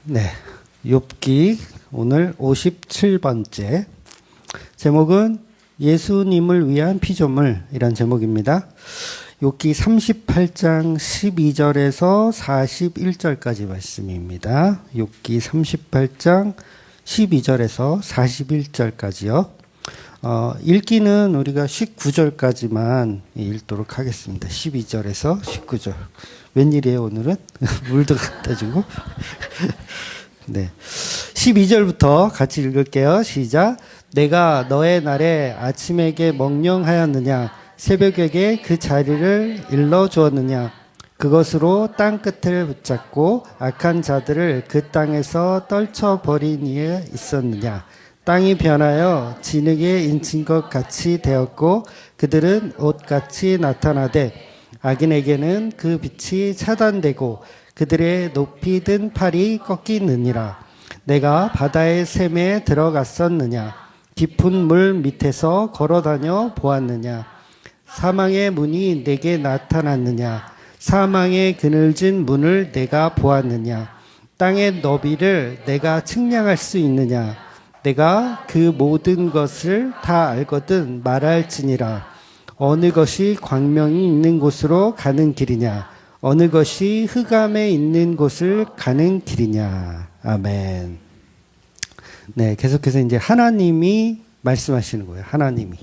네, 욥기 오늘 57번째 제목은 예수님을 위한 피조물이란 제목입니다. 욥기 38장 12절에서 41절까지 말씀입니다. 욥기 38장 12절에서 41절까지요. 읽기는 우리가 19절까지만 읽도록 하겠습니다. 12절에서 19절. 웬일이에요 오늘은? 물도 갖다 주고. 네, 12절부터 같이 읽을게요. 시작. 내가 너의 날에 아침에게 명령하였느냐, 새벽에게 그 자리를 일러주었느냐. 그것으로 땅 끝을 붙잡고 악한 자들을 그 땅에서 떨쳐버린 이에 있었느냐. 땅이 변하여 진흙에 인친 것 같이 되었고 그들은 옷같이 나타나되 악인에게는 그 빛이 차단되고 그들의 높이 든 팔이 꺾이느니라. 내가 바다의 샘에 들어갔었느냐, 깊은 물 밑에서 걸어다녀 보았느냐. 사망의 문이 내게 나타났느냐, 사망의 그늘진 문을 내가 보았느냐. 땅의 너비를 내가 측량할 수 있느냐. 내가 그 모든 것을 다 알거든 말할지니라. 어느 것이 광명이 있는 곳으로 가는 길이냐, 어느 것이 흑암에 있는 곳을 가는 길이냐. 아멘. 네, 계속해서 이제 하나님이 말씀하시는 거예요. 하나님이.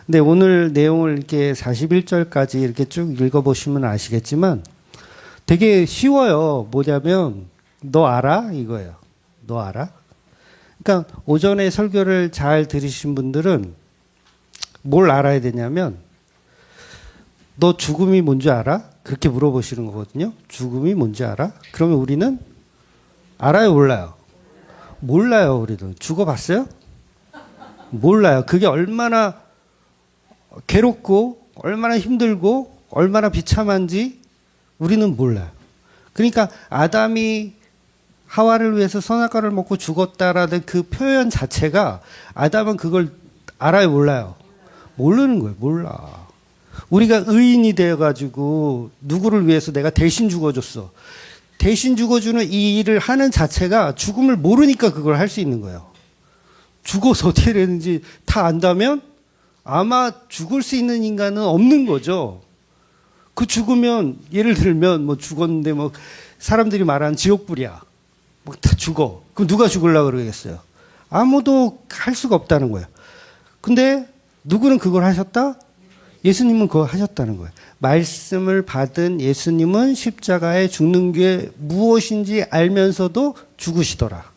근데 오늘 내용을 이렇게 41절까지 이렇게 쭉 읽어보시면 아시겠지만 되게 쉬워요. 뭐냐면 너 알아? 이거예요. 너 알아? 그러니까 오전에 설교를 잘 들으신 분들은 뭘 알아야 되냐면 너 죽음이 뭔지 알아? 그렇게 물어보시는 거거든요. 죽음이 뭔지 알아? 그러면 우리는 알아요, 몰라요? 몰라요, 우리는. 죽어봤어요? 몰라요. 그게 얼마나 괴롭고 얼마나 힘들고 얼마나 비참한지 우리는 몰라요. 그러니까 아담이 하와를 위해서 선악과를 먹고 죽었다라는 그 표현 자체가 아담은 그걸 알아요, 몰라요? 모르는 거예요. 몰라. 우리가 의인이 되어가지고 누구를 위해서 내가 대신 죽어줬어. 대신 죽어주는 이 일을 하는 자체가 죽음을 모르니까 그걸 할 수 있는 거예요. 죽어서 어떻게 되는지 다 안다면 아마 죽을 수 있는 인간은 없는 거죠. 그 죽으면 예를 들면 뭐 죽었는데 뭐 사람들이 말하는 지옥불이야. 뭐 다 죽어. 그럼 누가 죽으려고 그러겠어요? 아무도 할 수가 없다는 거예요. 근데 누구는 그걸 하셨다? 예수님은 그거 하셨다는 거예요. 말씀을 받은 예수님은 십자가에 죽는 게 무엇인지 알면서도 죽으시더라.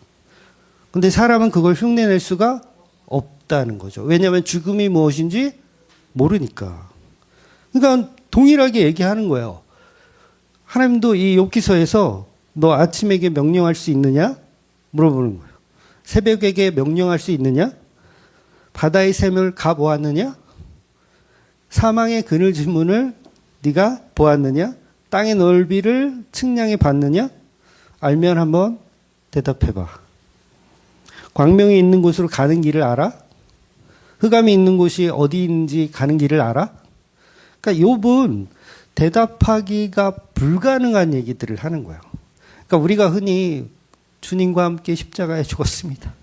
근데 사람은 그걸 흉내낼 수가 없다는 거죠. 왜냐하면 죽음이 무엇인지 모르니까. 그러니까 동일하게 얘기하는 거예요. 하나님도 이 욥기서에서 너 아침에게 명령할 수 있느냐? 물어보는 거예요. 새벽에게 명령할 수 있느냐? 바다의 샘을 가 보았느냐? 사망의 그늘진 문을 네가 보았느냐? 땅의 넓이를 측량해 봤느냐? 알면 한번 대답해봐. 광명이 있는 곳으로 가는 길을 알아? 흑암이 있는 곳이 어디 있는지 가는 길을 알아? 그러니까 욥은 대답하기가 불가능한 얘기들을 하는 거예요. 그러니까 우리가 흔히 주님과 함께 십자가에 죽었습니다.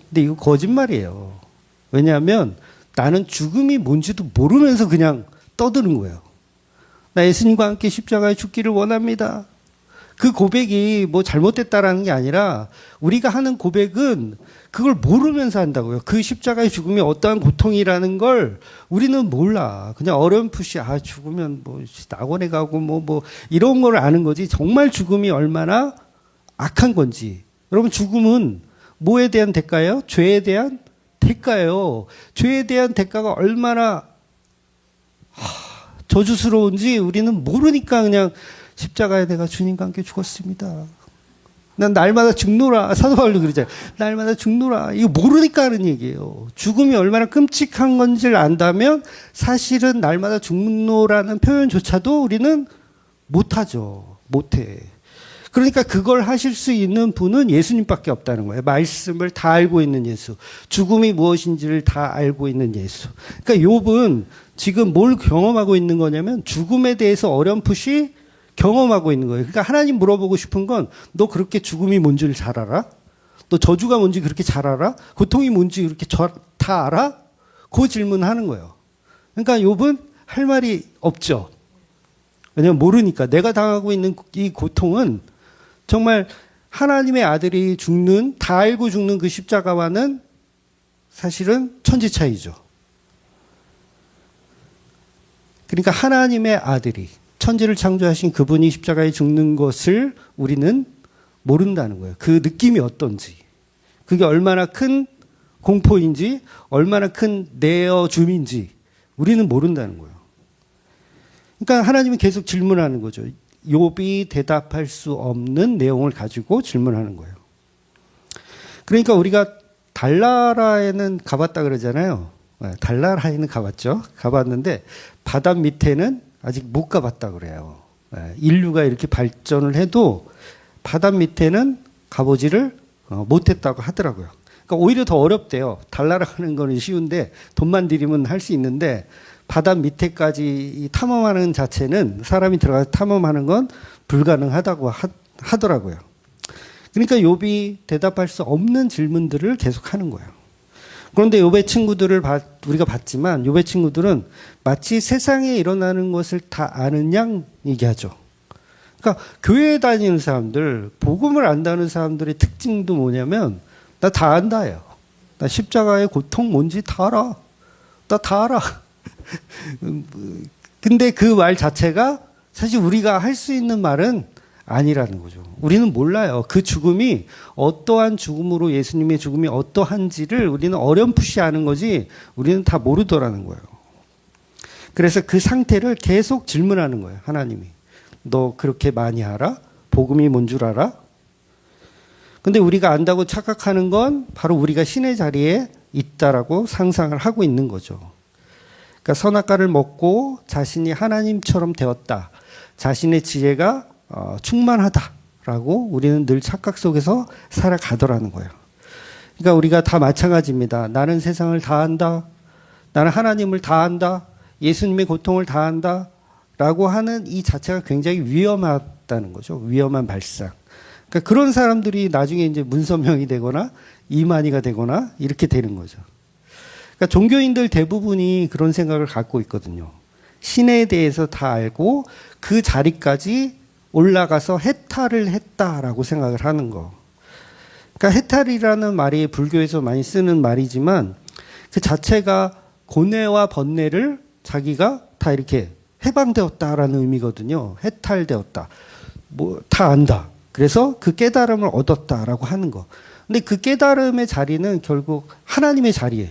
근데 이거 거짓말이에요. 왜냐하면 나는 죽음이 뭔지도 모르면서 그냥 떠드는 거예요. 나 예수님과 함께 십자가에 죽기를 원합니다. 그 고백이 뭐 잘못됐다라는 게 아니라 우리가 하는 고백은 그걸 모르면서 한다고요. 그 십자가의 죽음이 어떠한 고통이라는 걸 우리는 몰라. 그냥 어렴풋이 죽으면 뭐 낙원에 가고 뭐 이런 걸 아는 거지. 정말 죽음이 얼마나 악한 건지. 여러분 죽음은 뭐에 대한 대가예요? 죄에 대한 대가예요. 죄에 대한 대가가 얼마나 저주스러운지 우리는 모르니까 그냥 십자가에 내가 주님과 함께 죽었습니다. 난 날마다 죽노라. 사도 바울도 그러잖아요. 날마다 죽노라. 이거 모르니까 하는 얘기예요. 죽음이 얼마나 끔찍한 건지를 안다면 사실은 날마다 죽노라는 표현조차도 우리는 못하죠. 못해. 그러니까 그걸 하실 수 있는 분은 예수님밖에 없다는 거예요. 말씀을 다 알고 있는 예수. 죽음이 무엇인지를 다 알고 있는 예수. 그러니까 욥은 지금 뭘 경험하고 있는 거냐면 죽음에 대해서 어렴풋이 경험하고 있는 거예요. 그러니까 하나님 물어보고 싶은 건 너 그렇게 죽음이 뭔지를 잘 알아? 너 저주가 뭔지 그렇게 잘 알아? 고통이 뭔지 그렇게 다 알아? 그 질문하는 거예요. 그러니까 욥은 할 말이 없죠. 왜냐면 모르니까. 내가 당하고 있는 이 고통은 정말 하나님의 아들이 죽는, 다 알고 죽는 그 십자가와는 사실은 천지 차이죠. 그러니까 하나님의 아들이, 천지를 창조하신 그분이 십자가에 죽는 것을 우리는 모른다는 거예요. 그 느낌이 어떤지. 그게 얼마나 큰 공포인지, 얼마나 큰 내어줌인지 우리는 모른다는 거예요. 그러니까 하나님은 계속 질문하는 거죠. 욥이 대답할 수 없는 내용을 가지고 질문하는 거예요. 그러니까 우리가 달나라에는 가봤다 그러잖아요. 달나라에는 가봤죠. 가봤는데 바다 밑에는 아직 못 가봤다 그래요. 인류가 이렇게 발전을 해도 바다 밑에는 가보지를 못했다고 하더라고요. 그러니까 오히려 더 어렵대요. 달나라 가는 거는 쉬운데 돈만 들이면 할 수 있는데 바다 밑에까지 탐험하는 자체는 사람이 들어가서 탐험하는 건 불가능하다고 하더라고요. 그러니까 욥이 대답할 수 없는 질문들을 계속 하는 거예요. 그런데 욥의 친구들을 우리가 봤지만 욥의 친구들은 마치 세상에 일어나는 것을 다 아는 양 얘기하죠. 그러니까 교회에 다니는 사람들, 복음을 안다는 사람들의 특징도 뭐냐면 나 다 안다예요. 나 십자가의 고통 뭔지 다 알아. 나 다 알아. 근데 그 말 자체가 사실 우리가 할 수 있는 말은 아니라는 거죠. 우리는 몰라요. 그 죽음이 어떠한 죽음으로 예수님의 죽음이 어떠한지를 우리는 어렴풋이 아는 거지 우리는 다 모르더라는 거예요. 그래서 그 상태를 계속 질문하는 거예요. 하나님이. 너 그렇게 많이 알아? 복음이 뭔 줄 알아? 근데 우리가 안다고 착각하는 건 바로 우리가 신의 자리에 있다라고 상상을 하고 있는 거죠. 그러니까 선악과를 먹고 자신이 하나님처럼 되었다. 자신의 지혜가 충만하다라고 우리는 늘 착각 속에서 살아가더라는 거예요. 그러니까 우리가 다 마찬가지입니다. 나는 세상을 다 안다. 나는 하나님을 다 안다. 예수님의 고통을 다 안다. 라고 하는 이 자체가 굉장히 위험하다는 거죠. 위험한 발상. 그러니까 그런 사람들이 나중에 이제 문선명이 되거나 이만희가 되거나 이렇게 되는 거죠. 그러니까 종교인들 대부분이 그런 생각을 갖고 있거든요. 신에 대해서 다 알고 그 자리까지 올라가서 해탈을 했다라고 생각을 하는 거. 그러니까 해탈이라는 말이 불교에서 많이 쓰는 말이지만 그 자체가 고뇌와 번뇌를 자기가 다 이렇게 해방되었다라는 의미거든요. 해탈되었다. 뭐 다 안다. 그래서 그 깨달음을 얻었다라고 하는 거. 근데 그 깨달음의 자리는 결국 하나님의 자리예요.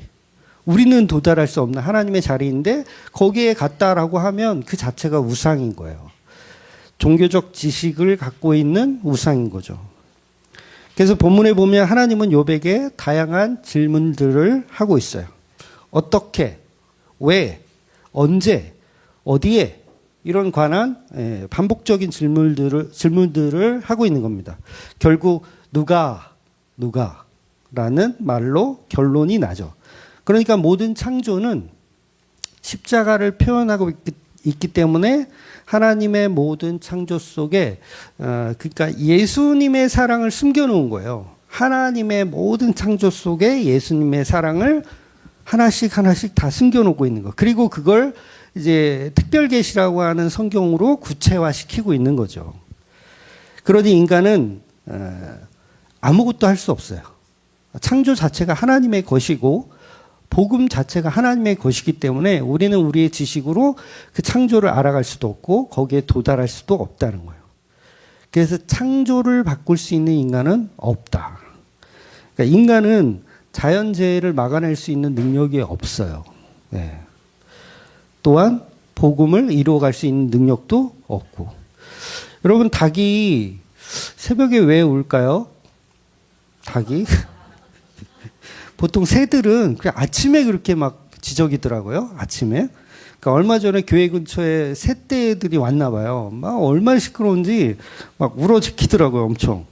우리는 도달할 수 없는 하나님의 자리인데 거기에 갔다라고 하면 그 자체가 우상인 거예요. 종교적 지식을 갖고 있는 우상인 거죠. 그래서 본문에 보면 하나님은 욥에게 다양한 질문들을 하고 있어요. 어떻게, 왜, 언제, 어디에 이런 관한 반복적인 질문들을 하고 있는 겁니다. 결국 누가라는 말로 결론이 나죠. 그러니까 모든 창조는 십자가를 표현하고 있기 때문에 하나님의 모든 창조 속에 그러니까 예수님의 사랑을 숨겨놓은 거예요. 하나님의 모든 창조 속에 예수님의 사랑을 하나씩 하나씩 다 숨겨놓고 있는 거. 그리고 그걸 이제 특별계시라고 하는 성경으로 구체화시키고 있는 거죠. 그러니 인간은 아무것도 할 수 없어요. 창조 자체가 하나님의 것이고 복음 자체가 하나님의 것이기 때문에 우리는 우리의 지식으로 그 창조를 알아갈 수도 없고 거기에 도달할 수도 없다는 거예요. 그래서 창조를 바꿀 수 있는 인간은 없다. 그러니까 인간은 자연재해를 막아낼 수 있는 능력이 없어요. 네. 또한 복음을 이루어갈 수 있는 능력도 없고. 여러분 닭이 새벽에 왜 울까요? 닭이? 보통 새들은 그냥 아침에 그렇게 막 지저귀더라고요. 아침에. 그러니까 얼마 전에 교회 근처에 새떼들이 왔나 봐요. 막 얼마나 시끄러운지 막 울어지키더라고요. 엄청.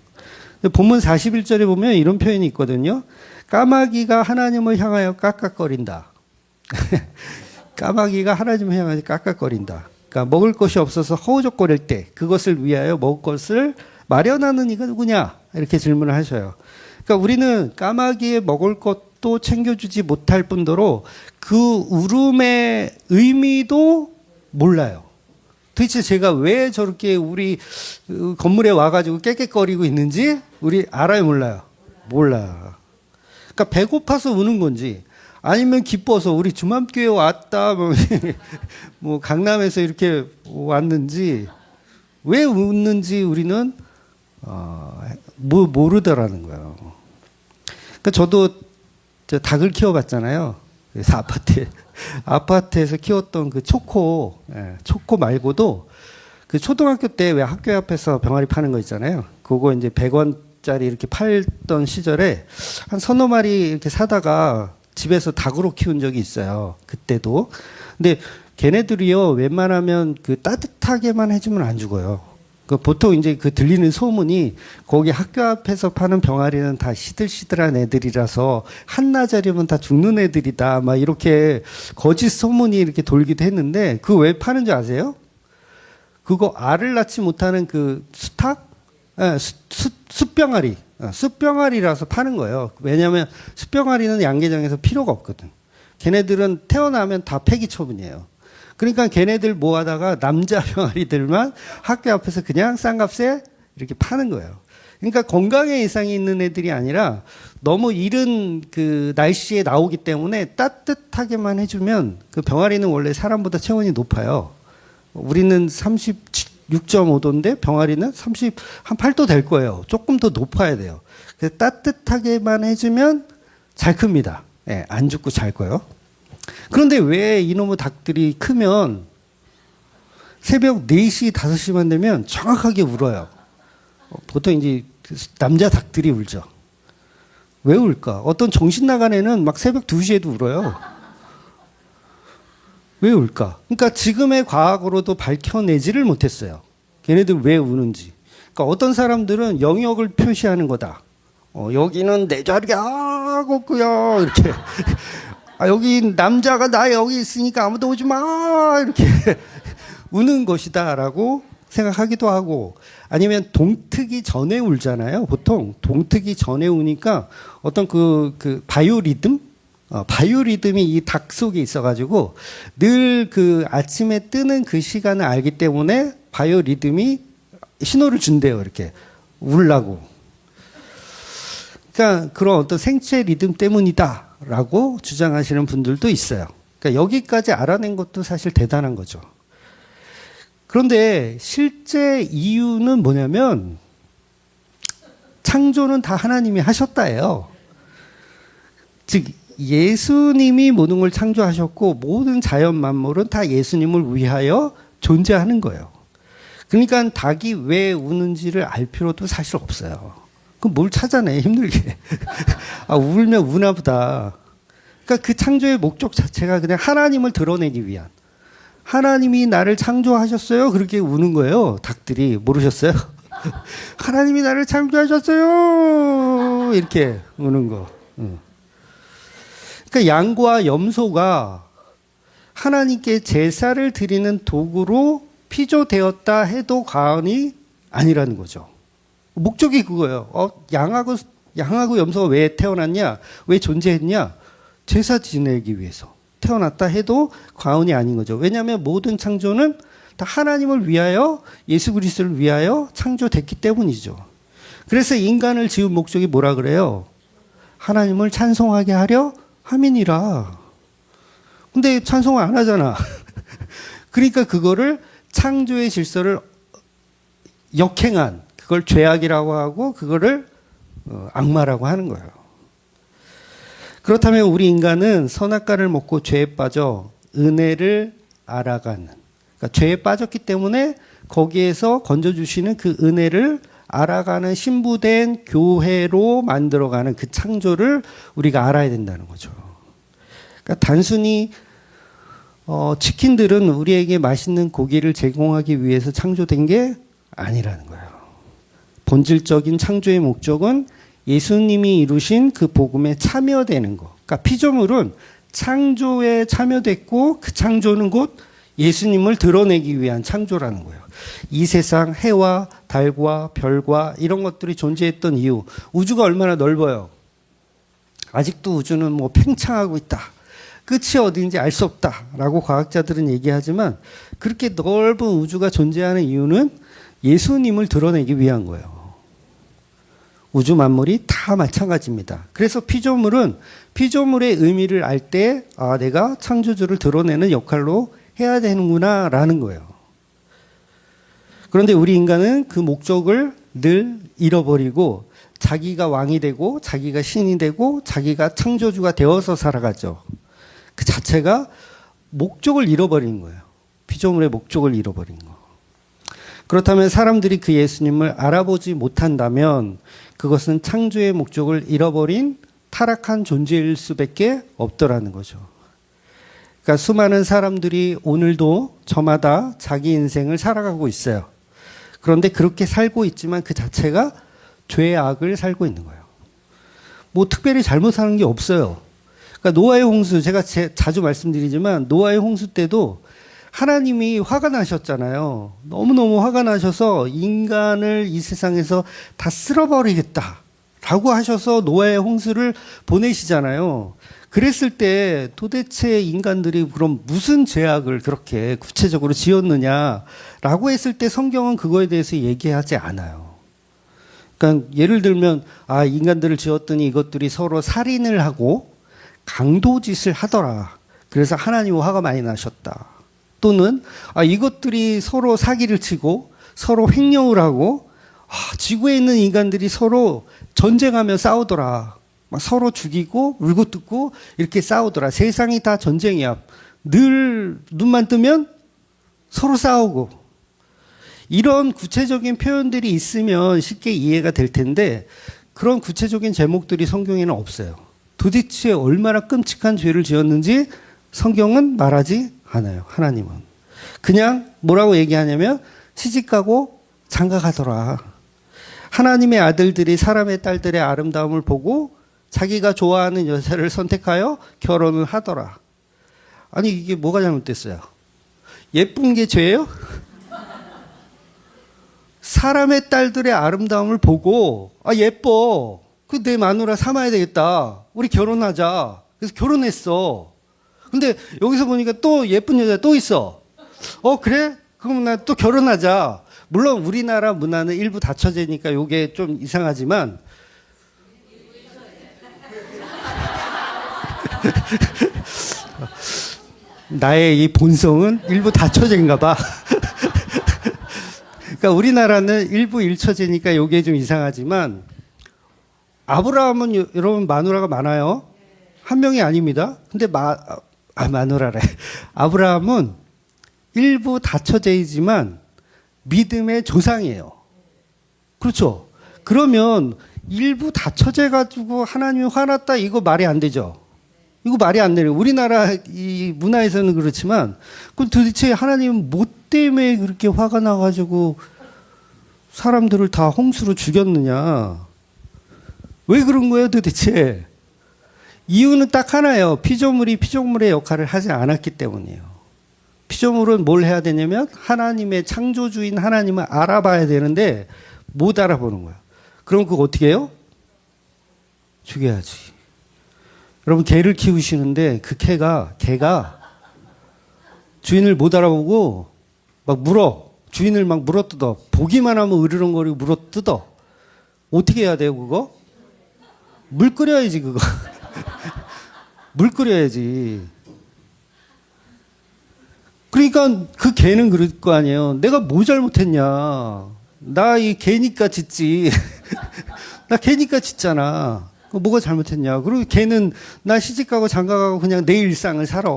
본문 41절에 보면 이런 표현이 있거든요. 까마귀가 하나님을 향하여 깍깍거린다. 까마귀가 하나님을 향하여 깍깍거린다. 그러니까 먹을 것이 없어서 허우적거릴 때 그것을 위하여 먹을 것을 마련하는 이가 누구냐? 이렇게 질문을 하셔요. 그러니까 우리는 까마귀에 먹을 것도 챙겨주지 못할 뿐더러 그 울음의 의미도 몰라요. 도대체 제가 왜 저렇게 우리 건물에 와가지고 깨끗거리고 있는지 우리 알아요, 몰라요? 몰라요. 그러니까 배고파서 우는 건지 아니면 기뻐서 우리 주맘교회 왔다 뭐 강남에서 이렇게 왔는지 왜 웃는지 우리는 모르더라는 거예요. 그러니까 저도 닭을 키워봤잖아요. 그래서 아파트에서 키웠던 그 초코 말고도 그 초등학교 때 왜 학교 앞에서 병아리 파는 거 있잖아요. 그거 이제 100원짜리 이렇게 팔던 시절에 한 서너 마리 이렇게 사다가 집에서 닭으로 키운 적이 있어요. 그때도. 근데 걔네들이요, 웬만하면 그 따뜻하게만 해주면 안 죽어요. 그 보통 이제 그 들리는 소문이 거기 학교 앞에서 파는 병아리는 다 시들시들한 애들이라서 한나절이면 다 죽는 애들이다. 막 이렇게 거짓 소문이 이렇게 돌기도 했는데 그거 왜 파는지 아세요? 그거 알을 낳지 못하는 그 숫병아리. 숫병아리라서 파는 거예요. 왜냐하면 숫병아리는 양계장에서 필요가 없거든. 걔네들은 태어나면 다 폐기 처분이에요. 그러니까 걔네들 모아다가 남자 병아리들만 학교 앞에서 그냥 싼 값에 이렇게 파는 거예요. 그러니까 건강에 이상이 있는 애들이 아니라 너무 이른 그 날씨에 나오기 때문에 따뜻하게만 해주면 그 병아리는 원래 사람보다 체온이 높아요. 우리는 36.5도인데 병아리는 한 8도 될 거예요. 조금 더 높아야 돼요. 그래서 따뜻하게만 해주면 잘 큽니다. 예, 안 죽고 잘 거예요. 그런데 왜 이놈의 닭들이 크면 새벽 4시, 5시만 되면 정확하게 울어요. 보통 이제 남자 닭들이 울죠. 왜 울까? 어떤 정신 나간 애는 막 새벽 2시에도 울어요. 왜 울까? 그러니까 지금의 과학으로도 밝혀내지를 못했어요. 걔네들 왜 우는지. 그러니까 어떤 사람들은 영역을 표시하는 거다. 여기는 내 자리야, 고꾸야. 이렇게. 여기 남자가 나 여기 있으니까 아무도 오지 마. 이렇게 우는 것이다. 라고 생각하기도 하고 아니면 동트기 전에 울잖아요. 보통 동트기 전에 우니까 어떤 그 바이오리듬? 바이오리듬이 이 닭 속에 있어가지고 늘 그 아침에 뜨는 그 시간을 알기 때문에 바이오리듬이 신호를 준대요. 이렇게 울라고. 그러니까 그런 어떤 생체 리듬 때문이다라고 주장하시는 분들도 있어요. 그러니까 여기까지 알아낸 것도 사실 대단한 거죠. 그런데 실제 이유는 뭐냐면 창조는 다 하나님이 하셨다예요. 즉 예수님이 모든 걸 창조하셨고 모든 자연 만물은 다 예수님을 위하여 존재하는 거예요. 그러니까 닭이 왜 우는지를 알 필요도 사실 없어요. 그럼 뭘 찾아내 힘들게. 울면 우나 보다. 그러니까 그 창조의 목적 자체가 그냥 하나님을 드러내기 위한. 하나님이 나를 창조하셨어요. 그렇게 우는 거예요. 닭들이. 모르셨어요? 하나님이 나를 창조하셨어요. 이렇게 우는 거. 그러니까 양과 염소가 하나님께 제사를 드리는 도구로 피조되었다 해도 과언이 아니라는 거죠. 목적이 그거예요. 양하고 염소가 왜 태어났냐? 왜 존재했냐? 제사 지내기 위해서 태어났다 해도 과언이 아닌 거죠. 왜냐하면 모든 창조는 다 하나님을 위하여 예수 그리스도를 위하여 창조됐기 때문이죠. 그래서 인간을 지은 목적이 뭐라 그래요? 하나님을 찬송하게 하려 함이니라. 근데 찬송을 안 하잖아. 그러니까 그거를 창조의 질서를 역행한 그걸 죄악이라고 하고 그거를 악마라고 하는 거예요. 그렇다면 우리 인간은 선악과를 먹고 죄에 빠져 은혜를 알아가는, 그러니까 죄에 빠졌기 때문에 거기에서 건져주시는 그 은혜를 알아가는 신부된 교회로 만들어가는 그 창조를 우리가 알아야 된다는 거죠. 그러니까 단순히 치킨들은 우리에게 맛있는 고기를 제공하기 위해서 창조된 게 아니라는 거예요. 본질적인 창조의 목적은 예수님이 이루신 그 복음에 참여되는 거. 그러니까 피조물은 창조에 참여됐고 그 창조는 곧 예수님을 드러내기 위한 창조라는 거예요. 이 세상 해와 달과 별과 이런 것들이 존재했던 이유, 우주가 얼마나 넓어요. 아직도 우주는 뭐 팽창하고 있다. 끝이 어디인지 알 수 없다라고 과학자들은 얘기하지만 그렇게 넓은 우주가 존재하는 이유는 예수님을 드러내기 위한 거예요. 우주 만물이 다 마찬가지입니다. 그래서 피조물은 피조물의 의미를 알 때 내가 창조주를 드러내는 역할로 해야 되는구나 라는 거예요. 그런데 우리 인간은 그 목적을 늘 잃어버리고 자기가 왕이 되고 자기가 신이 되고 자기가 창조주가 되어서 살아가죠. 그 자체가 목적을 잃어버린 거예요. 피조물의 목적을 잃어버린 거. 그렇다면 사람들이 그 예수님을 알아보지 못한다면 그것은 창조의 목적을 잃어버린 타락한 존재일 수밖에 없더라는 거죠. 그러니까 수많은 사람들이 오늘도 저마다 자기 인생을 살아가고 있어요. 그런데 그렇게 살고 있지만 그 자체가 죄악을 살고 있는 거예요. 뭐 특별히 잘못 사는 게 없어요. 그러니까 노아의 홍수, 제가 자주 말씀드리지만 노아의 홍수 때도 하나님이 화가 나셨잖아요. 너무너무 화가 나셔서 인간을 이 세상에서 다 쓸어버리겠다라고 하셔서 노아의 홍수를 보내시잖아요. 그랬을 때 도대체 인간들이 그럼 무슨 죄악을 그렇게 구체적으로 지었느냐라고 했을 때 성경은 그거에 대해서 얘기하지 않아요. 그러니까 예를 들면 인간들을 지었더니 이것들이 서로 살인을 하고 강도짓을 하더라. 그래서 하나님 화가 많이 나셨다. 또는 이것들이 서로 사기를 치고 서로 횡령을 하고 지구에 있는 인간들이 서로 전쟁하며 싸우더라. 막 서로 죽이고 울고 뜯고 이렇게 싸우더라. 세상이 다 전쟁이야. 늘 눈만 뜨면 서로 싸우고. 이런 구체적인 표현들이 있으면 쉽게 이해가 될 텐데 그런 구체적인 제목들이 성경에는 없어요. 도대체 얼마나 끔찍한 죄를 지었는지 성경은 말하지 않아요. 하나님은. 그냥 뭐라고 얘기하냐면 시집가고 장가가더라. 하나님의 아들들이 사람의 딸들의 아름다움을 보고 자기가 좋아하는 여자를 선택하여 결혼을 하더라. 아니 이게 뭐가 잘못됐어요? 예쁜 게 죄예요? 사람의 딸들의 아름다움을 보고 예뻐. 그 내 마누라 삼아야 되겠다. 우리 결혼하자. 그래서 결혼했어. 근데 여기서 보니까 또 예쁜 여자 또 있어. 그래? 그럼 나 또 결혼하자. 물론 우리나라 문화는 일부 다처제니까 이게 좀 이상하지만 나의 이 본성은 일부 다처제인가 봐. 그러니까 우리나라는 일부 일처제니까 이게 좀 이상하지만 아브라함은 여러분 마누라가 많아요. 한 명이 아닙니다. 근데 마누라래. 아브라함은 일부 다처제이지만 믿음의 조상이에요. 그렇죠? 그러면 일부 다처제 가지고 하나님이 화났다 이거 말이 안 되죠. 이거 말이 안 되는. 우리나라 이 문화에서는 그렇지만 그럼 도대체 하나님은 뭐 때문에 그렇게 화가 나가지고 사람들을 다 홍수로 죽였느냐? 왜 그런 거예요 도대체? 이유는 딱 하나예요. 피조물이 피조물의 역할을 하지 않았기 때문이에요. 피조물은 뭘 해야 되냐면 하나님의 창조주인 하나님을 알아봐야 되는데 못 알아보는 거야. 그럼 그거 어떻게 해요? 죽여야지. 여러분 개를 키우시는데 그 개가 주인을 못 알아보고 막 물어. 주인을 막 물어뜯어. 보기만 하면 으르렁거리고 물어뜯어. 어떻게 해야 돼요 그거? 물 끓여야지 그거. 물 끓여야지. 그러니까 그 개는 그럴 거 아니에요. 내가 뭐 잘못했냐. 나 이 개니까 짖지. 나 개니까 짖잖아. 뭐가 잘못했냐. 그리고 개는 나 시집가고 장가가고 그냥 내 일상을 살아.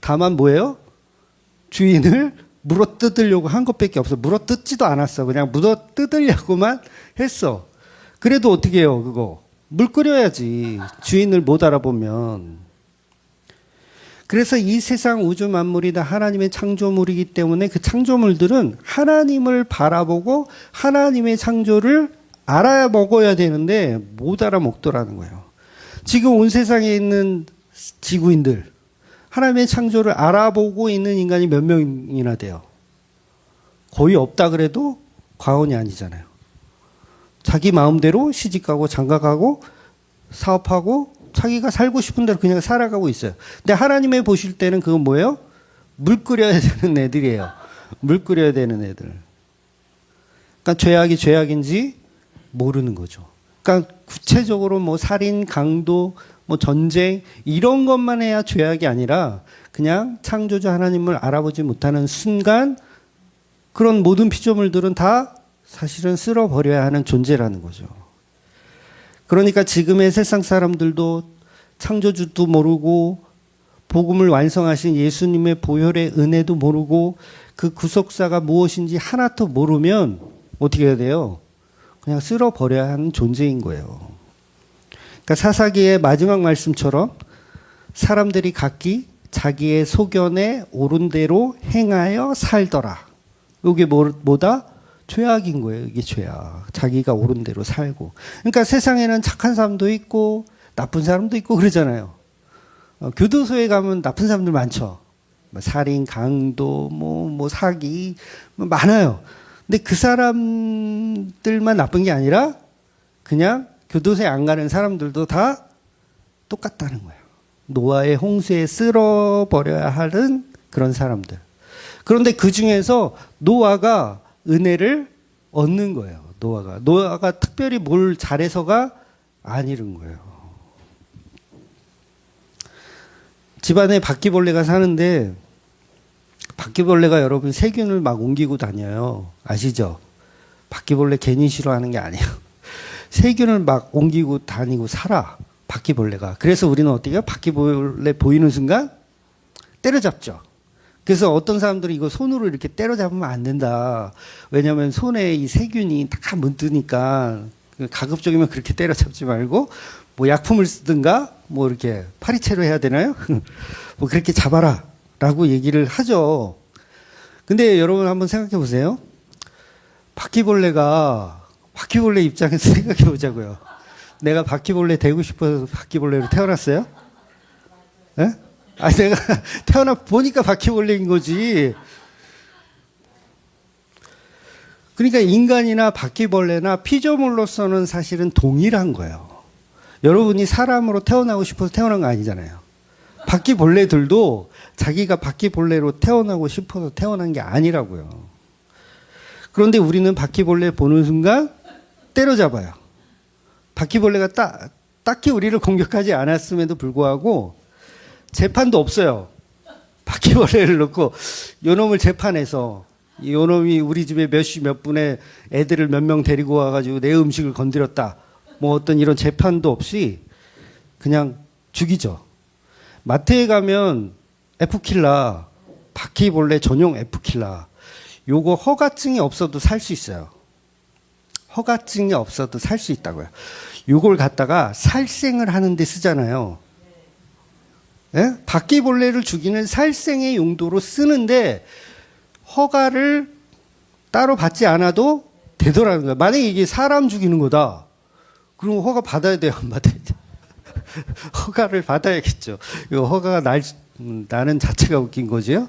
다만 뭐예요? 주인을 물어뜯으려고 한 것밖에 없어. 물어뜯지도 않았어. 그냥 물어뜯으려고만 했어. 그래도 어떻게 해요 그거? 물 끓여야지. 주인을 못 알아보면. 그래서 이 세상 우주 만물이 다 하나님의 창조물이기 때문에 그 창조물들은 하나님을 바라보고 하나님의 창조를 알아야 먹어야 되는데 못 알아먹더라는 거예요. 지금 온 세상에 있는 지구인들 하나님의 창조를 알아보고 있는 인간이 몇 명이나 돼요? 거의 없다 그래도 과언이 아니잖아요. 자기 마음대로 시집가고 장가가고 사업하고 자기가 살고 싶은 대로 그냥 살아가고 있어요. 근데 하나님의 보실 때는 그건 뭐예요? 물 끓여야 되는 애들이에요. 물 끓여야 되는 애들. 그러니까 죄악이 죄악인지 모르는 거죠. 그러니까 구체적으로 뭐 살인, 강도, 뭐 전쟁 이런 것만 해야 죄악이 아니라 그냥 창조주 하나님을 알아보지 못하는 순간 그런 모든 피조물들은 다 사실은 쓸어버려야 하는 존재라는 거죠. 그러니까 지금의 세상 사람들도 창조주도 모르고 복음을 완성하신 예수님의 보혈의 은혜도 모르고 그 구속사가 무엇인지 하나도 모르면 어떻게 해야 돼요? 그냥 쓸어버려야 하는 존재인 거예요. 그러니까 사사기의 마지막 말씀처럼 사람들이 각기 자기의 소견에 옳은 대로 행하여 살더라. 이게 뭐다? 죄악인 거예요. 이게 죄악. 자기가 옳은 대로 살고. 그러니까 세상에는 착한 사람도 있고 나쁜 사람도 있고 그러잖아요. 교도소에 가면 나쁜 사람들 많죠. 살인, 강도, 뭐 사기 많아요. 근데 그 사람들만 나쁜 게 아니라 그냥 교도소에 안 가는 사람들도 다 똑같다는 거예요. 노아의 홍수에 쓸어버려야 하는 그런 사람들. 그런데 그 중에서 노아가 은혜를 얻는 거예요. 노아가 특별히 뭘 잘해서가 아니른 거예요. 집안에 바퀴벌레가 사는데 바퀴벌레가 여러분 세균을 막 옮기고 다녀요. 아시죠? 바퀴벌레 괜히 싫어하는 게 아니에요. 세균을 막 옮기고 다니고 살아. 바퀴벌레가. 그래서 우리는 어떻게 해요? 바퀴벌레 보이는 순간 때려잡죠. 그래서 어떤 사람들이 이거 손으로 이렇게 때려잡으면 안 된다. 왜냐하면 손에 이 세균이 다 묻으니까 가급적이면 그렇게 때려잡지 말고 뭐 약품을 쓰든가 뭐 이렇게 파리채로 해야 되나요? 뭐 그렇게 잡아라 라고 얘기를 하죠. 근데 여러분 한번 생각해 보세요. 바퀴벌레 입장에서 생각해 보자고요. 내가 바퀴벌레 되고 싶어서 바퀴벌레로 태어났어요? 네? 내가 태어나 보니까 바퀴벌레인 거지. 그러니까 인간이나 바퀴벌레나 피조물로서는 사실은 동일한 거예요. 여러분이 사람으로 태어나고 싶어서 태어난 거 아니잖아요. 바퀴벌레들도 자기가 바퀴벌레로 태어나고 싶어서 태어난 게 아니라고요. 그런데 우리는 바퀴벌레 보는 순간 때려잡아요. 바퀴벌레가 딱히 우리를 공격하지 않았음에도 불구하고 재판도 없어요. 바퀴벌레를 놓고 요놈을 재판해서 요놈이 우리 집에 몇 시 몇 분에 애들을 몇 명 데리고 와가지고 내 음식을 건드렸다. 뭐 어떤 이런 재판도 없이 그냥 죽이죠. 마트에 가면 F킬라, 바퀴벌레 전용 F킬라. 요거 허가증이 없어도 살 수 있어요. 허가증이 없어도 살 수 있다고요. 요걸 갖다가 살생을 하는데 쓰잖아요. 예? 바퀴벌레를 죽이는 살생의 용도로 쓰는데 허가를 따로 받지 않아도 되더라는 거예요. 만약에 이게 사람 죽이는 거다. 그럼 허가 받아야 돼요? 안 받아야 돼요? 허가를 받아야겠죠. 이 허가가 나는 자체가 웃긴 거죠.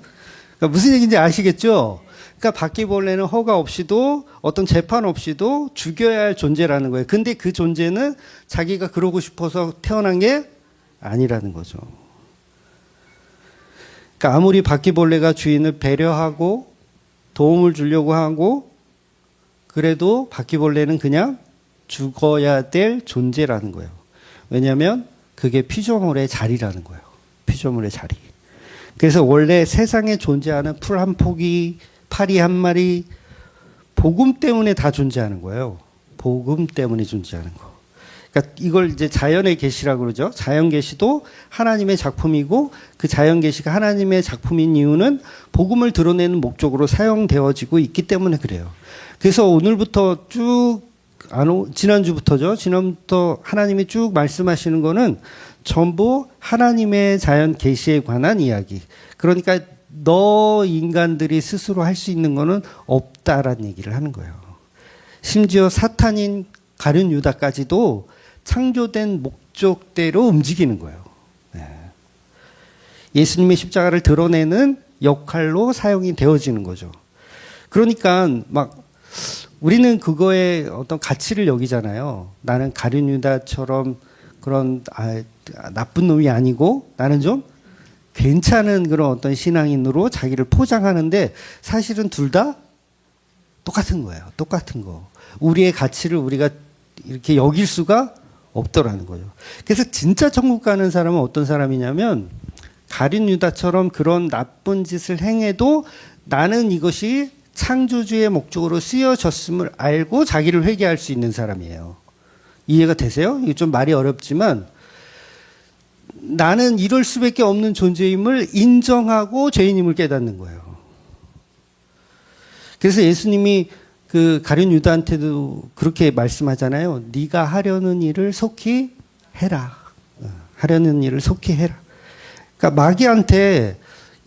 그러니까 무슨 얘기인지 아시겠죠? 그러니까 바퀴벌레는 허가 없이도 어떤 재판 없이도 죽여야 할 존재라는 거예요. 근데 그 존재는 자기가 그러고 싶어서 태어난 게 아니라는 거죠. 그러니까 아무리 바퀴벌레가 주인을 배려하고 도움을 주려고 하고 그래도 바퀴벌레는 그냥 죽어야 될 존재라는 거예요. 왜냐하면 그게 피조물의 자리라는 거예요. 피조물의 자리. 그래서 원래 세상에 존재하는 풀 한 포기, 파리 한 마리, 복음 때문에 다 존재하는 거예요. 복음 때문에 존재하는 거. 그러니까 이걸 이제 자연의 계시라고 그러죠. 자연 계시도 하나님의 작품이고 그 자연 계시가 하나님의 작품인 이유는 복음을 드러내는 목적으로 사용되어지고 있기 때문에 그래요. 그래서 오늘부터 지난주부터 하나님이 쭉 말씀하시는 거는 전부 하나님의 자연 계시에 관한 이야기. 그러니까 너 인간들이 스스로 할 수 있는 거는 없다라는 얘기를 하는 거예요. 심지어 사탄인 가룟 유다까지도 창조된 목적대로 움직이는 거예요. 네. 예수님의 십자가를 드러내는 역할로 사용이 되어지는 거죠. 그러니까 막 우리는 그거에 어떤 가치를 여기잖아요. 나는 가룟 유다처럼 그런 나쁜 놈이 아니고 나는 좀 괜찮은 그런 어떤 신앙인으로 자기를 포장하는데 사실은 둘 다 똑같은 거예요. 똑같은 거. 우리의 가치를 우리가 이렇게 여길 수가 없더라는 거죠. 그래서 진짜 천국 가는 사람은 어떤 사람이냐면 가룟 유다처럼 그런 나쁜 짓을 행해도 나는 이것이 창조주의 목적으로 쓰여졌음을 알고 자기를 회개할 수 있는 사람이에요. 이해가 되세요? 이게 좀 말이 어렵지만 나는 이럴 수밖에 없는 존재임을 인정하고 죄인임을 깨닫는 거예요. 그래서 예수님이 그 가룟 유다한테도 그렇게 말씀하잖아요. 네가 하려는 일을 속히 해라. 하려는 일을 속히 해라. 그러니까 마귀한테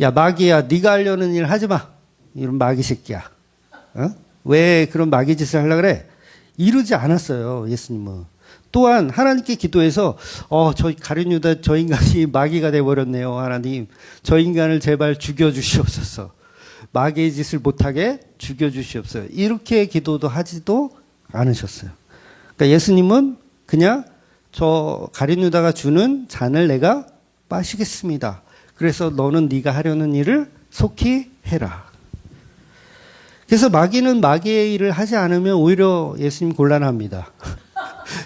야 마귀야 네가 하려는 일 하지 마. 이런 마귀 새끼야. 왜 그런 마귀 짓을 하려고 그래? 이러지 않았어요. 예수님은. 또한 하나님께 기도해서 저 가룟 유다 저 인간이 마귀가 돼버렸네요. 하나님 저 인간을 제발 죽여주시옵소서. 마귀의 짓을 못하게 죽여주시옵소서. 이렇게 기도도 하지도 않으셨어요. 그러니까 예수님은 그냥 저 가룟 유다가 주는 잔을 내가 마시겠습니다. 그래서 너는 네가 하려는 일을 속히 해라. 그래서 마귀는 마귀의 일을 하지 않으면 오히려 예수님 곤란합니다.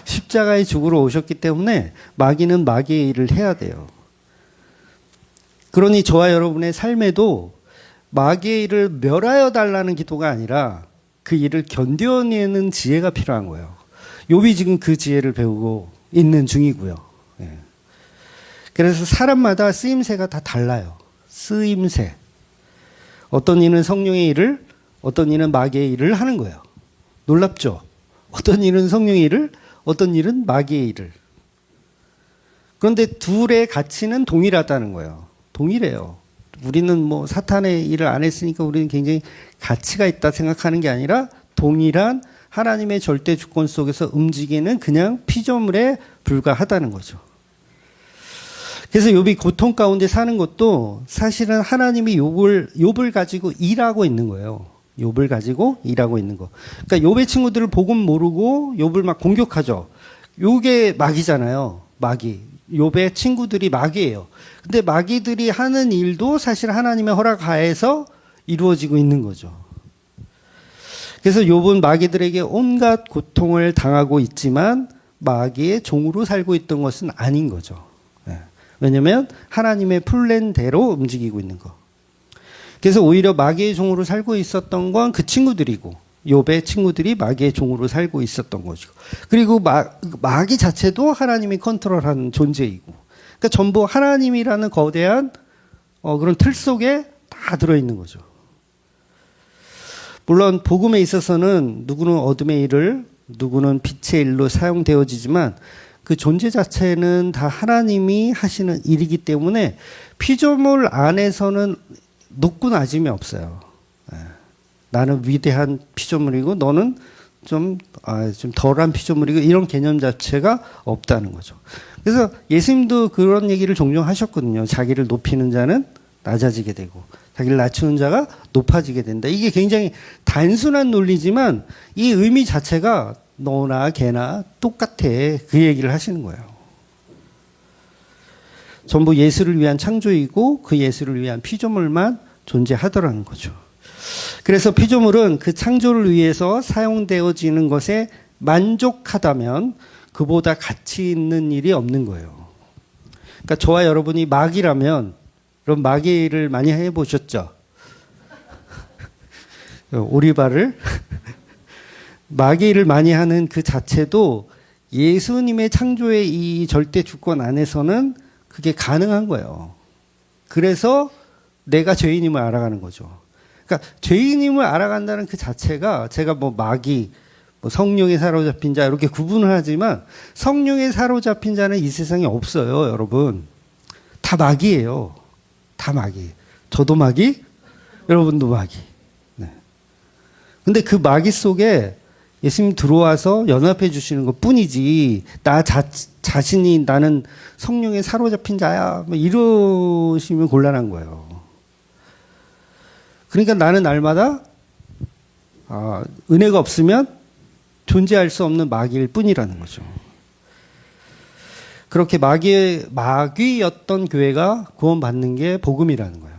십자가에 죽으러 오셨기 때문에 마귀는 마귀의 일을 해야 돼요. 그러니 저와 여러분의 삶에도 마귀의 일을 멸하여 달라는 기도가 아니라 그 일을 견뎌내는 지혜가 필요한 거예요. 욥이 지금 그 지혜를 배우고 있는 중이고요. 그래서 사람마다 쓰임새가 다 달라요. 쓰임새. 어떤 이는 성령의 일을, 어떤 이는 마귀의 일을 하는 거예요. 놀랍죠? 어떤 일은 성령의 일을, 어떤 일은 마귀의 일을. 그런데 둘의 가치는 동일하다는 거예요. 동일해요. 우리는 뭐 사탄의 일을 안 했으니까 우리는 굉장히 가치가 있다 생각하는 게 아니라 동일한 하나님의 절대 주권 속에서 움직이는 그냥 피조물에 불과하다는 거죠. 그래서 욥이 고통 가운데 사는 것도 사실은 하나님이 욥을 가지고 일하고 있는 거예요. 욥을 가지고 일하고 있는 거. 그러니까 욥의 친구들을 복음 모르고 욥을 막 공격하죠. 요게 마귀잖아요. 마귀. 욥의 친구들이 마귀예요. 근데 마귀들이 하는 일도 사실 하나님의 허락 하에서 이루어지고 있는 거죠. 그래서 욥은 마귀들에게 온갖 고통을 당하고 있지만 마귀의 종으로 살고 있던 것은 아닌 거죠. 왜냐하면 하나님의 플랜대로 움직이고 있는 거. 그래서 오히려 마귀의 종으로 살고 있었던 건 그 친구들이고 욥의 친구들이 마귀의 종으로 살고 있었던 거죠. 그리고 마귀 자체도 하나님이 컨트롤하는 존재이고, 그러니까 전부 하나님이라는 거대한 그런 틀 속에 다 들어있는 거죠. 물론 복음에 있어서는 누구는 어둠의 일을, 누구는 빛의 일로 사용되어지지만 그 존재 자체는 다 하나님이 하시는 일이기 때문에 피조물 안에서는 높고 낮음이 없어요. 나는 위대한 피조물이고 너는 좀 덜한 피조물이고 이런 개념 자체가 없다는 거죠. 그래서 예수님도 그런 얘기를 종종 하셨거든요. 자기를 높이는 자는 낮아지게 되고 자기를 낮추는 자가 높아지게 된다. 이게 굉장히 단순한 논리지만 이 의미 자체가 너나 걔나 똑같아. 그 얘기를 하시는 거예요. 전부 예수를 위한 창조이고 그 예수를 위한 피조물만 존재하더라는 거죠. 그래서 피조물은 그 창조를 위해서 사용되어지는 것에 만족하다면 그보다 가치 있는 일이 없는 거예요. 그러니까 저와 여러분이 마귀라면 그럼 마귀 일을 많이 해보셨죠? 오리발을 마귀 일을 많이 하는 그 자체도 예수님의 창조의 이 절대 주권 안에서는 그게 가능한 거예요. 그래서 내가 죄인임을 알아가는 거죠. 그러니까 죄인임을 알아간다는 그 자체가 제가 뭐 마귀, 뭐 성령에 사로잡힌 자 이렇게 구분을 하지만 성령에 사로잡힌 자는 이 세상에 없어요, 여러분. 다 마귀예요. 다 마귀. 저도 마귀, 여러분도 마귀. 네. 근데 그 마귀 속에 예수님 들어와서 연합해 주시는 것 뿐이지, 자신이 나는 성령에 사로잡힌 자야, 뭐 이러시면 곤란한 거예요. 그러니까 나는 날마다 은혜가 없으면 존재할 수 없는 마귀일 뿐이라는 거죠. 그렇게 마귀였던 교회가 구원받는 게 복음이라는 거예요.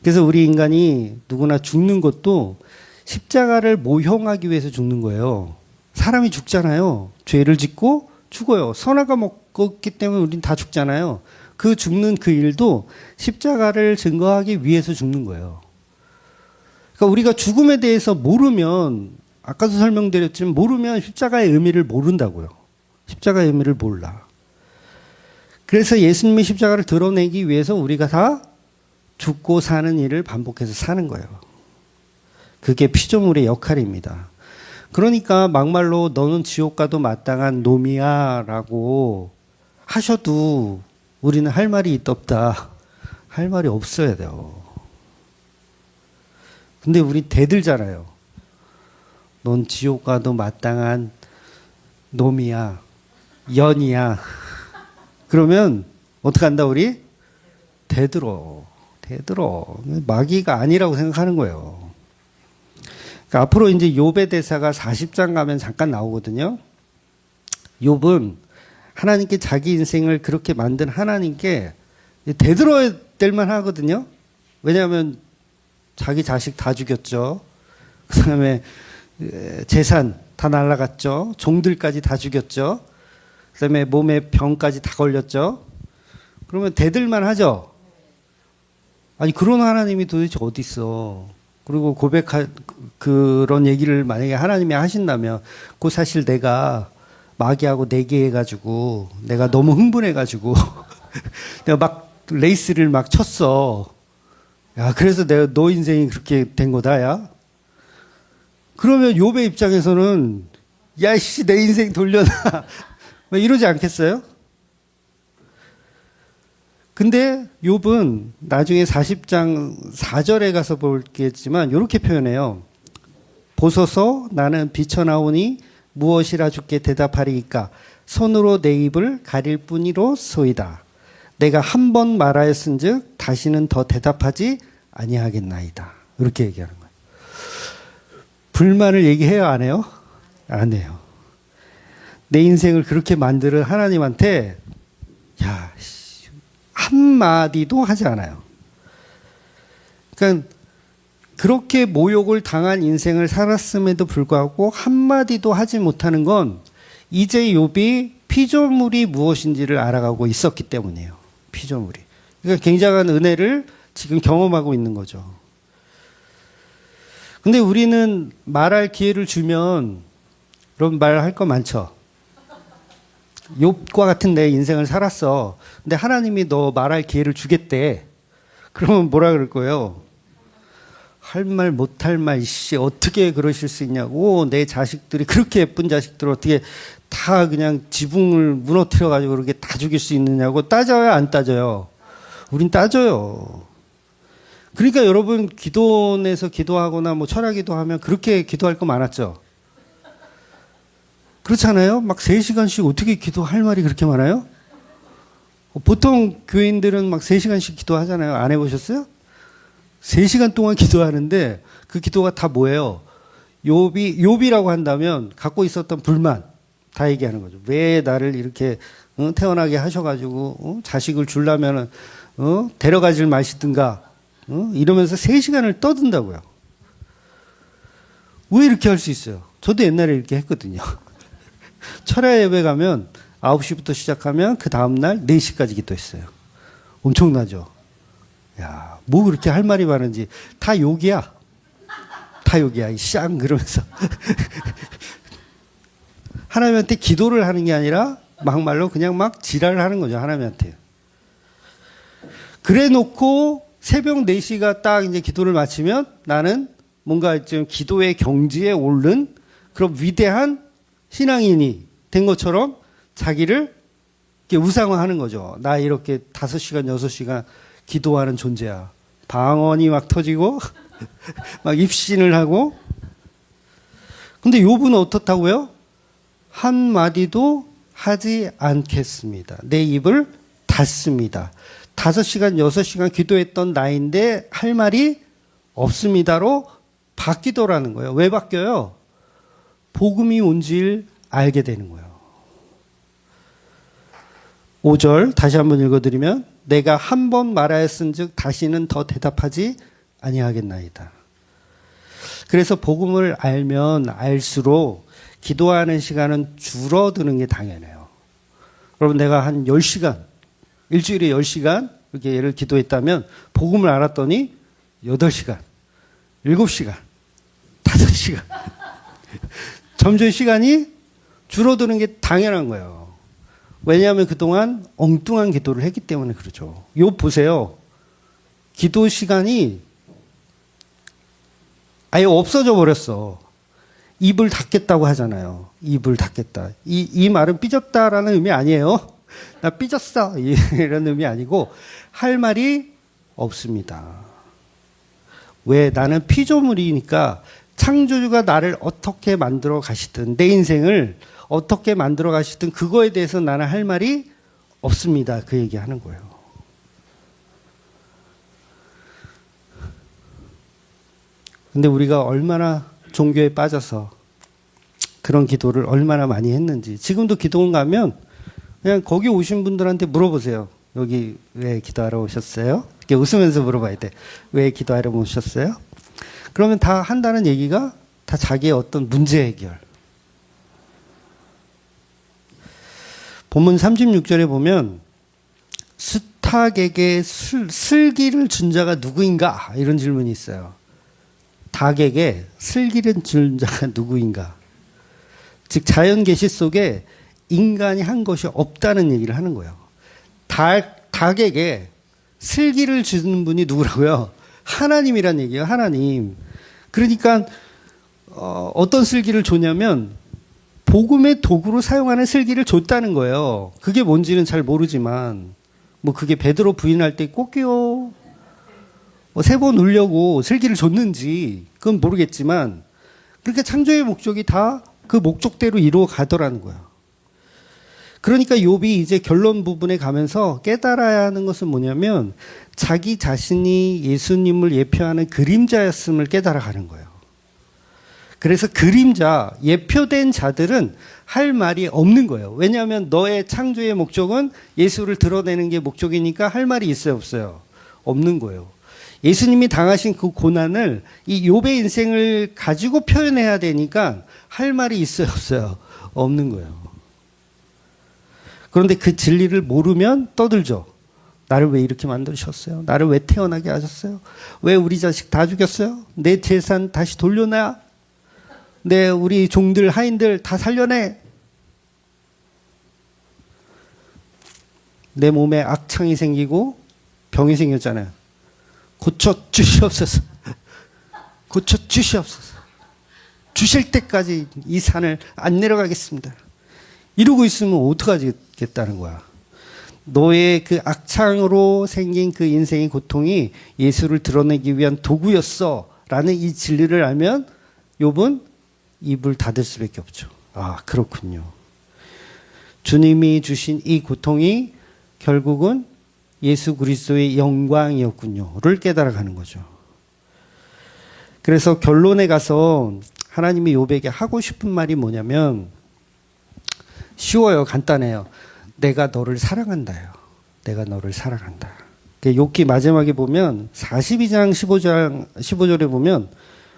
그래서 우리 인간이 누구나 죽는 것도 십자가를 모형하기 위해서 죽는 거예요. 사람이 죽잖아요. 죄를 짓고 죽어요. 선악과 먹었기 때문에 우린 다 죽잖아요. 그 죽는 그 일도 십자가를 증거하기 위해서 죽는 거예요. 그러니까 우리가 죽음에 대해서 모르면, 아까도 설명드렸지만 모르면 십자가의 의미를 모른다고요. 십자가의 의미를 몰라. 그래서 예수님의 십자가를 드러내기 위해서 우리가 다 죽고 사는 일을 반복해서 사는 거예요. 그게 피조물의 역할입니다. 그러니까 막말로 너는 지옥 가도 마땅한 놈이야 라고 하셔도 우리는 할 말이 있다 할 말이 없어야 돼요. 근데 우리 대들잖아요. 넌 지옥 가도 마땅한 놈이야, 연이야. 그러면 어떡한다 우리? 대들어. 마귀가 아니라고 생각하는 거예요. 그러니까 앞으로 이제 욥의 대사가 40장 가면 잠깐 나오거든요. 욥은 하나님께 자기 인생을 그렇게 만든 하나님께 대들어야 될 만하거든요. 왜냐하면 자기 자식 다 죽였죠. 그 다음에 재산 다 날라갔죠. 종들까지 다 죽였죠. 그 다음에 몸에 병까지 다 걸렸죠. 그러면 대들만 하죠. 아니 그런 하나님이 도대체 어디 있어. 그리고 그런 얘기를 만약에 하나님이 하신다면, 그 사실 내가 마귀하고 내기해가지고, 내가 너무 흥분해가지고, 내가 막 레이스를 막 쳤어. 야, 그래서 너 인생이 그렇게 된 거다, 야. 그러면 욥의 입장에서는, 야, 씨, 내 인생 돌려놔. 뭐 이러지 않겠어요? 근데 욥은 나중에 40장 4절에 가서 볼겠지만 이렇게 표현해요. 보소서 나는 비쳐나오니 무엇이라 주께 대답하리이까 손으로 내 입을 가릴 뿐이로소이다. 내가 한 번 말하였은즉 다시는 더 대답하지 아니하겠나이다. 이렇게 얘기하는 거예요. 불만을 얘기해요, 안 해요? 안 해요. 내 인생을 그렇게 만드는 하나님한테 야, 한마디도 하지 않아요. 그러니까 그렇게 모욕을 당한 인생을 살았음에도 불구하고 한마디도 하지 못하는 건 이제 욥이 피조물이 무엇인지를 알아가고 있었기 때문이에요. 피조물이. 그러니까 굉장한 은혜를 지금 경험하고 있는 거죠. 근데 우리는 말할 기회를 주면 그런 말 할 거 많죠. 욥과 같은 내 인생을 살았어. 근데 하나님이 너 말할 기회를 주겠대. 그러면 뭐라 그럴 거예요? 할 말 못할 말, 씨, 어떻게 그러실 수 있냐고. 내 자식들이 그렇게 예쁜 자식들 어떻게 다 그냥 지붕을 무너뜨려가지고 그렇게 다 죽일 수 있느냐고 따져요, 안 따져요? 우린 따져요. 그러니까 여러분 기도원에서 기도하거나 뭐 철학 기도하면 그렇게 기도할 거 많았죠? 그렇잖아요? 막 3시간씩 어떻게 기도할 말이 그렇게 많아요? 보통 교인들은 막 3시간씩 기도하잖아요. 안 해보셨어요? 3시간 동안 기도하는데 그 기도가 다 뭐예요? 욥이라고 한다면 갖고 있었던 불만 다 얘기하는 거죠. 왜 나를 이렇게 태어나게 하셔가지고 자식을 주려면은 데려가질 마시든가 이러면서 3시간을 떠든다고요. 왜 이렇게 할 수 있어요? 저도 옛날에 이렇게 했거든요. 철야 예배 가면 9시부터 시작하면 그 다음날 4시까지 기도했어요. 엄청나죠? 야, 뭐 그렇게 할 말이 많은지. 다 욕이야. 다 욕이야. 쌍 그러면서. 하나님한테 기도를 하는 게 아니라 막말로 그냥 막 지랄을 하는 거죠. 하나님한테. 그래 놓고 새벽 4시가 딱 이제 기도를 마치면 나는 뭔가 좀 기도의 경지에 오른 그런 위대한 신앙인이 된 것처럼 자기를 이렇게 우상화하는 거죠. 나 이렇게 5시간, 6시간 기도하는 존재야. 방언이 막 터지고, 막 입신을 하고. 근데 욥은 어떻다고요? 한마디도 하지 않겠습니다. 내 입을 닫습니다. 5시간, 6시간 기도했던 나인데 할 말이 없습니다로 바뀌더라는 거예요. 왜 바뀌어요? 복음이 온지를 알게 되는 거예요. 5절 다시 한번 읽어드리면 내가 한 번 말하였은즉 다시는 더 대답하지 아니하겠나이다. 그래서 복음을 알면 알수록 기도하는 시간은 줄어드는 게 당연해요. 여러분 내가 한 10시간, 일주일에 10시간 이렇게 예를 기도했다면 복음을 알았더니 8시간, 7시간, 5시간 점점 시간이 줄어드는 게 당연한 거예요. 왜냐하면 그동안 엉뚱한 기도를 했기 때문에 그러죠. 욥 보세요. 기도 시간이 아예 없어져 버렸어. 입을 닫겠다고 하잖아요. 입을 닫겠다. 이 말은 삐졌다라는 의미 아니에요. 나 삐졌어. 이런 의미 아니고 할 말이 없습니다. 왜? 나는 피조물이니까 창조주가 나를 어떻게 만들어 가시든 내 인생을 어떻게 만들어 가시든 그거에 대해서 나는 할 말이 없습니다. 그 얘기하는 거예요. 근데 우리가 얼마나 종교에 빠져서 그런 기도를 얼마나 많이 했는지 지금도 기도원 가면 그냥 거기 오신 분들한테 물어보세요. 여기 왜 기도하러 오셨어요? 이렇게 웃으면서 물어봐야 돼. 왜 기도하러 오셨어요? 그러면 다 한다는 얘기가 다 자기의 어떤 문제 해결. 본문 36절에 보면 수탉에게 슬기를 준 자가 누구인가? 이런 질문이 있어요. 닭에게 슬기를 준 자가 누구인가? 즉 자연 계시 속에 인간이 한 것이 없다는 얘기를 하는 거예요. 닭에게 슬기를 주는 분이 누구라고요? 하나님이란 얘기예요. 하나님. 그러니까 어떤 슬기를 줬냐면 복음의 도구로 사용하는 슬기를 줬다는 거예요. 그게 뭔지는 잘 모르지만 뭐 그게 베드로 부인할 때 꼭이요. 뭐 3번 울려고 슬기를 줬는지 그건 모르겠지만 그러니까 창조의 목적이 다 그 목적대로 이루어 가더라는 거예요. 그러니까 욥이 이제 결론 부분에 가면서 깨달아야 하는 것은 뭐냐면 자기 자신이 예수님을 예표하는 그림자였음을 깨달아가는 거예요. 그래서 그림자, 예표된 자들은 할 말이 없는 거예요. 왜냐하면 너의 창조의 목적은 예수를 드러내는 게 목적이니까 할 말이 있어요, 없어요? 없는 거예요. 예수님이 당하신 그 고난을 이 욥의 인생을 가지고 표현해야 되니까 할 말이 있어요, 없어요? 없는 거예요. 그런데 그 진리를 모르면 떠들죠. 나를 왜 이렇게 만드셨어요? 나를 왜 태어나게 하셨어요? 왜 우리 자식 다 죽였어요? 내 재산 다시 돌려놔? 우리 종들, 하인들 다 살려내? 내 몸에 악창이 생기고 병이 생겼잖아요. 고쳐주시옵소서. 고쳐주시옵소서. 주실 때까지 이 산을 안 내려가겠습니다. 이러고 있으면 어떡하겠다는 거야. 너의 그 악창으로 생긴 그 인생의 고통이 예수를 드러내기 위한 도구였어 라는 이 진리를 알면 욥은 입을 닫을 수밖에 없죠. 아, 그렇군요. 주님이 주신 이 고통이 결국은 예수 그리스도의 영광이었군요를 깨달아가는 거죠. 그래서 결론에 가서 하나님이 욥에게 하고 싶은 말이 뭐냐면 쉬워요. 간단해요. 내가 너를 사랑한다요. 내가 너를 사랑한다. 욥기 마지막에 보면 42장 15절에 보면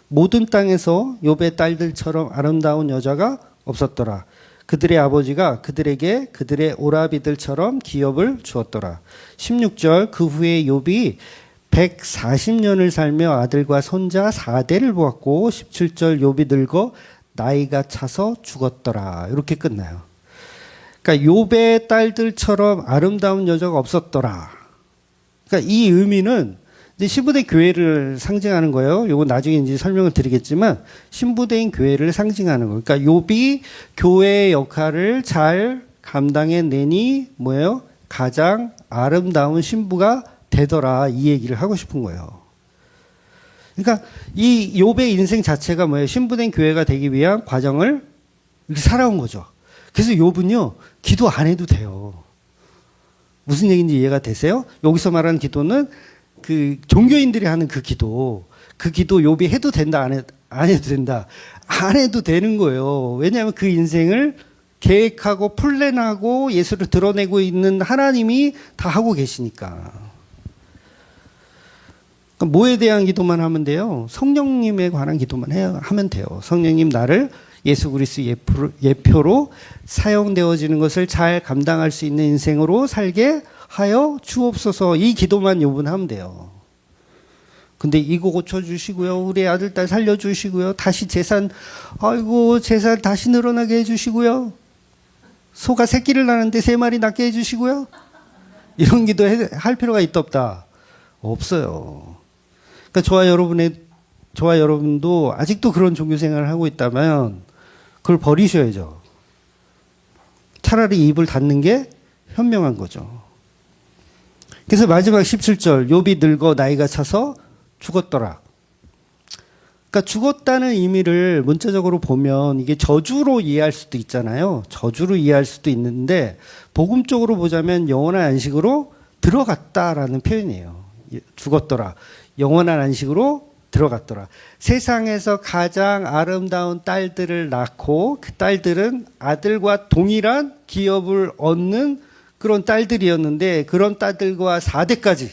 모든 땅에서 욥의 딸들처럼 아름다운 여자가 없었더라. 그들의 아버지가 그들에게 그들의 오라비들처럼 기업을 주었더라. 16절 그 후에 욥이 140년을 살며 아들과 손자 4대를 보았고 17절 욥이 늙어 나이가 차서 죽었더라. 이렇게 끝나요. 그러니까 욥의 딸들처럼 아름다운 여자가 없었더라. 그러니까 이 의미는 이제 신부된 교회를 상징하는 거예요. 이거 나중에 이제 설명을 드리겠지만 신부된 교회를 상징하는 거예요. 그러니까 욥이 교회의 역할을 잘 감당해내니 뭐예요? 가장 아름다운 신부가 되더라. 이 얘기를 하고 싶은 거예요. 그러니까 이 욥의 인생 자체가 뭐예요? 신부된 교회가 되기 위한 과정을 이렇게 살아온 거죠. 그래서 욥은요, 기도 안 해도 돼요. 무슨 얘기인지 이해가 되세요? 여기서 말하는 기도는 그 종교인들이 하는 그 기도 욥이 해도 된다, 안 해도 된다. 안 해도 되는 거예요. 왜냐하면 그 인생을 계획하고 플랜하고 예수를 드러내고 있는 하나님이 다 하고 계시니까. 그러니까 뭐에 대한 기도만 하면 돼요? 성령님에 관한 기도만 하면 돼요. 성령님 나를 예수 그리스도 예표로 사용되어지는 것을 잘 감당할 수 있는 인생으로 살게 하여 주옵소서. 이 기도만 욥은 하면 돼요. 근데 이거 고쳐주시고요. 우리 아들, 딸 살려주시고요. 다시 재산 다시 늘어나게 해주시고요. 소가 새끼를 낳는데 3마리 낳게 해주시고요. 이런 기도 할 필요가 있다 없다? 없어요. 그러니까 저와 여러분도 아직도 그런 종교 생활을 하고 있다면 그걸 버리셔야죠. 차라리 입을 닫는 게 현명한 거죠. 그래서 마지막 17절, 욥이 늙어 나이가 차서 죽었더라. 그러니까 죽었다는 의미를 문자적으로 보면 이게 저주로 이해할 수도 있잖아요. 저주로 이해할 수도 있는데 복음적으로 보자면 영원한 안식으로 들어갔다라는 표현이에요. 죽었더라. 영원한 안식으로 들어갔더라. 세상에서 가장 아름다운 딸들을 낳고 그 딸들은 아들과 동일한 기업을 얻는 그런 딸들이었는데 그런 딸들과 4대까지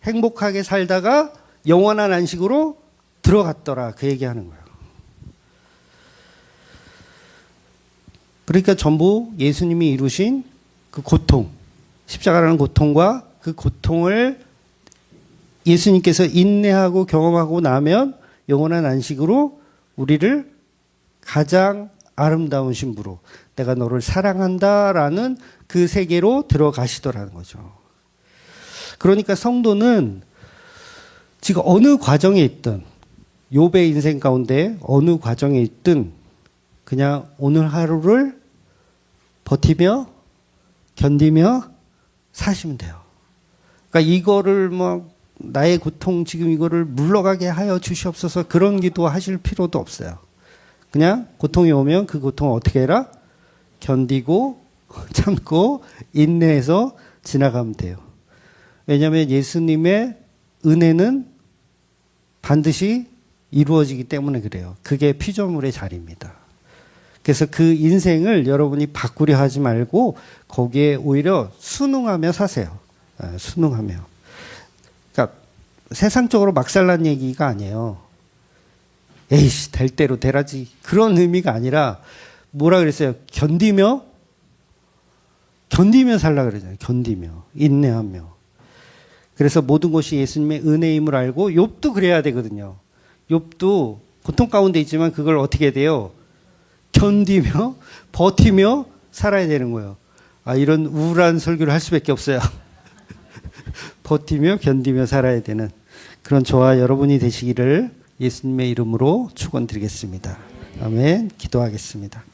행복하게 살다가 영원한 안식으로 들어갔더라. 그 얘기하는 거예요. 그러니까 전부 예수님이 이루신 그 고통, 십자가라는 고통과 그 고통을 예수님께서 인내하고 경험하고 나면 영원한 안식으로 우리를 가장 아름다운 신부로 내가 너를 사랑한다라는 그 세계로 들어가시더라는 거죠. 그러니까 성도는 지금 어느 과정에 있든 욥의 인생 가운데 어느 과정에 있든 그냥 오늘 하루를 버티며 견디며 사시면 돼요. 그러니까 이거를 나의 고통 지금 이거를 물러가게 하여 주시옵소서 그런 기도 하실 필요도 없어요. 그냥 고통이 오면 그 고통을 어떻게 해라? 견디고 참고 인내해서 지나가면 돼요. 왜냐하면 예수님의 은혜는 반드시 이루어지기 때문에 그래요. 그게 피조물의 자리입니다. 그래서 그 인생을 여러분이 바꾸려 하지 말고 거기에 오히려 순응하며 사세요. 순응하며. 그러니까 세상적으로 막 살라는 얘기가 아니에요. 에이씨 될 대로 되라지 그런 의미가 아니라 뭐라 그랬어요? 견디며 살라 그러잖아요. 견디며 인내하며. 그래서 모든 것이 예수님의 은혜임을 알고 욥도 그래야 되거든요. 욥도 고통 가운데 있지만 그걸 어떻게 해야 돼요? 견디며 버티며 살아야 되는 거예요. 이런 우울한 설교를 할 수밖에 없어요. 버티며 견디며 살아야 되는 그런 저와 여러분이 되시기를 예수님의 이름으로 축원드리겠습니다. 아멘. 기도하겠습니다.